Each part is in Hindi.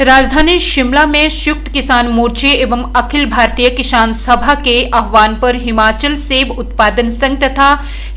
राजधानी शिमला में संयुक्त किसान मोर्चे एवं अखिल भारतीय किसान सभा के आह्वान पर हिमाचल सेब उत्पादन संघ तथा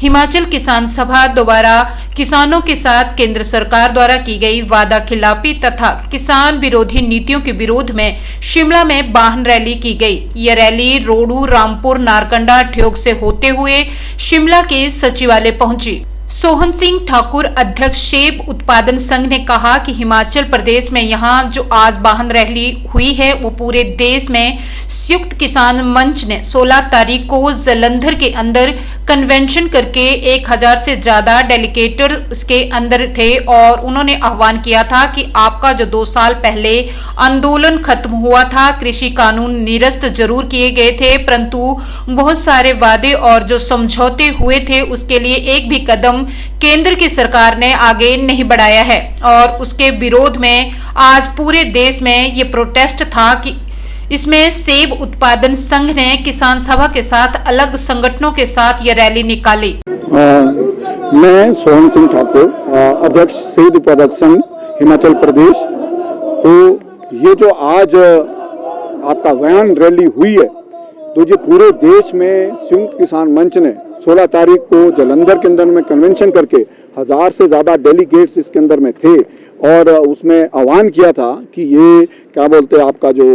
हिमाचल किसान सभा द्वारा किसानों के साथ केंद्र सरकार द्वारा की गई वादा खिलाफी तथा किसान विरोधी नीतियों के विरोध में शिमला में वाहन रैली की गई। यह रैली रोडू, रामपुर, नारकंडा, ठियोग से होते हुए शिमला के सचिवालय पहुंची। सोहन सिंह ठाकुर, अध्यक्ष सेब उत्पादन संघ, ने कहा कि हिमाचल प्रदेश में यहां जो आज वाहन रैली हुई है वो पूरे देश में संयुक्त किसान मंच ने 16 तारीख को जालंधर के अंदर कन्वेंशन करके 1000 से ज्यादा डेलीगेटर उसके अंदर थे और उन्होंने आह्वान किया था कि आपका जो 2 साल पहले आंदोलन खत्म हुआ था, कृषि कानून निरस्त जरूर किए गए थे, परंतु बहुत सारे वादे और जो समझौते हुए थे उसके लिए एक भी कदम केंद्र की सरकार ने आगे नहीं बढ़ाया है। और उसके विरोध में आज पूरे देश में ये प्रोटेस्ट था कि इसमें सेब उत्पादन संघ ने किसान सभा के साथ अलग संगठनों के साथ ये रैली निकाली। मैं सोहन सिंह ठाकुर, अध्यक्ष सेब उत्पादक संघ हिमाचल प्रदेश। तो ये जो आज आपका वाहन रैली हुई है तो ये पूरे देश में संयुक्त किसान मंच ने 16 तारीख को जालंधर के अंदर में कन्वेंशन करके 1000 से ज़्यादा डेलीगेट्स इसके अंदर में थे और उसमें आह्वान किया था कि ये क्या बोलते हैं आपका जो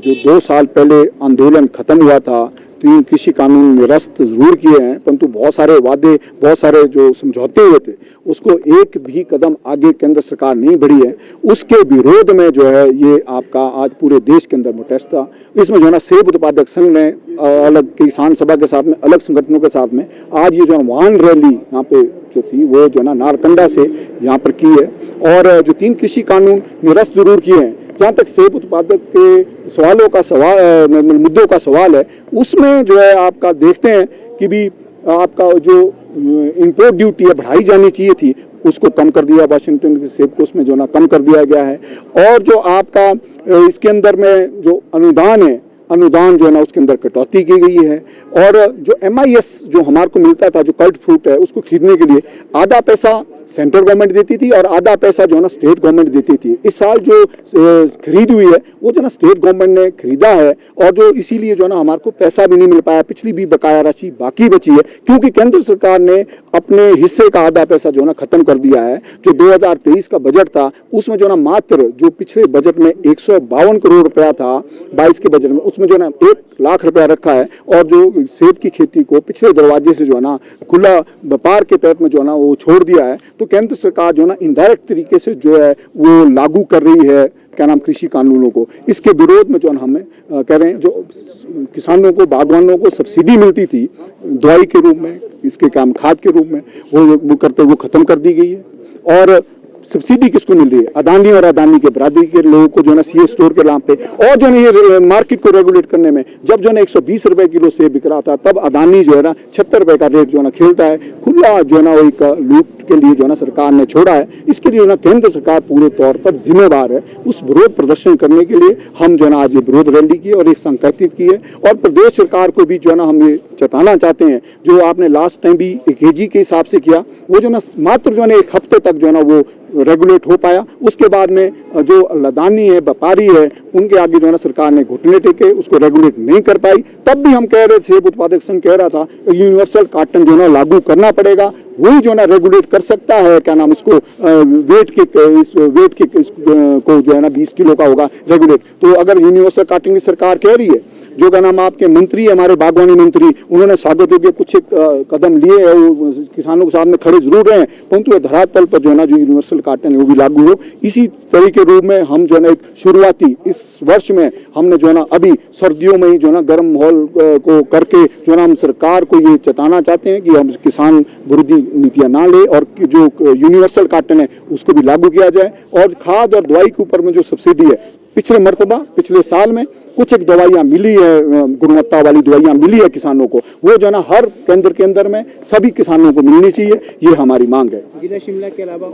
2 साल पहले आंदोलन खत्म हुआ था, तो कृषि कानून निरस्त जरूर किए हैं, परंतु बहुत सारे वादे, बहुत सारे जो समझौते हुए थे उसको एक भी कदम आगे केंद्र सरकार नहीं बढ़ी है। उसके विरोध में जो है ये आपका आज पूरे देश के अंदर प्रोटेस्ट था। इसमें जो है ना सेब उत्पादक संघ ने अलग किसान सभा के साथ में, अलग संगठनों के साथ में आज ये जो वाहन रैली यहाँ पे जो थी वो जो है ना नारकंडा से यहाँ पर की है और जो 3 कृषि कानून निरस्त जरूर किए हैं। जहाँ तक सेब उत्पादक के सवालों का मुद्दों का सवाल है उसमें जो है आपका देखते हैं कि भी आपका जो इंपोर्ट ड्यूटी है बढ़ाई जानी चाहिए थी, उसको कम कर दिया वाशिंगटन के सेब को, उसमें जो ना कम कर दिया गया है। और जो आपका इसके अंदर में जो अनुदान जो है ना उसके अंदर कटौती की गई है और जो MIS जो हमारे को मिलता था, जो कल्ट फ्रूट है, उसको खरीदने के लिए आधा पैसा सेंट्रल गवर्नमेंट देती थी और आधा पैसा जो है ना स्टेट गवर्नमेंट देती थी। इस साल जो खरीद हुई है वो जो ना स्टेट गवर्नमेंट ने खरीदा है और जो इसीलिए जो है ना हमारे को पैसा भी नहीं मिल पाया, पिछली भी बकाया राशि बाकी बची है क्योंकि केंद्र सरकार ने अपने हिस्से का आधा पैसा जो है ना खत्म कर दिया है। जो 2023 का बजट था उसमें जो ना मात्र जो पिछले बजट में 152 करोड़ रुपया था 22 के बजट में, उसमें जो ना 1 लाख रुपया रखा है और जो सेब की खेती को पिछले दरवाजे से जो है ना खुला व्यापार के तहत में जो है ना वो छोड़ दिया है। तो केंद्र सरकार जो है ना इनडायरेक्ट तरीके से जो है वो लागू कर रही है क्या नाम कृषि कानूनों को। इसके विरोध में जो है हमें कह रहे हैं जो किसानों को, बागवानों को सब्सिडी मिलती थी दवाई के रूप में, इसके काम खाद के रूप में, वो करते वो खत्म कर दी गई है। और सब्सिडी किसको मिल रही है? अदानी और अदानी के बरादरी के लोगों को जो है ना CA स्टोर के नाम पे। और जो है ये मार्केट को रेगुलेट करने में जब जो है 120 रुपए किलो सेब बिक रहा था तब अदानी जो है ना 76 रुपए का रेट जो है ना खेलता है। खुला जो है ना वो एक लूट के लिए जो है ना सरकार ने छोड़ा है। इसके लिए ना केंद्र सरकार पूरे तौर पर जिम्मेदार है। उस विरोध प्रदर्शन करने के लिए हम जो है ना आज ये विरोध रैली की और एक संकेतित की है और प्रदेश सरकार को भी जो है ना हम ये चेताना चाहते हैं, जो आपने लास्ट टाइम भी 1 kg के हिसाब से किया वो जो ना मात्र जो है 1 हफ्ते तक जो है ना वो रेगुलेट हो पाया। उसके बाद में जो अदानी है, व्यापारी है, उनके आगे जो है ना सरकार ने घुटने टेके, उसको रेगुलेट नहीं कर पाई। तब भी हम कह रहे थे, सेब उत्पादक संघ कह रहा था यूनिवर्सल कार्टन जो है ना लागू करना पड़ेगा, वही जो है ना रेगुलेट कर सकता है क्या नाम इसको वेट के को जो है ना 20 किलो का होगा रेगुलेट। तो अगर यूनिवर्सल कार्टन की सरकार कह रही है, जो का नाम आपके मंत्री है हमारे बागवानी मंत्री, उन्होंने स्वागत योग्य कुछ कदम लिए है, वो किसानों के साथ में खड़े जरूर रहे, परंतु धरातल पर जो है ना जो यूनिवर्सल कार्टन है वो भी लागू हो। इसी तरीके रूप में हम जो है ना एक शुरुआती इस वर्ष में हमने जो है ना अभी सर्दियों में ही जो है ना गर्म माहौल को करके जो है ना हम सरकार को ये चेताना चाहते हैं कि हम किसान विरोधी नीतियां ना ले और जो यूनिवर्सल कार्टन है उसको भी लागू किया जाए। और खाद और दवाई के ऊपर में जो सब्सिडी है, पिछले साल में कुछ एक दवाइयाँ मिली है, गुणवत्ता वाली दवाइयाँ मिली है किसानों को, वो जो है ना हर केंद्र के अंदर में सभी किसानों को मिलनी चाहिए, ये हमारी मांग है। जिला शिमला के अलावा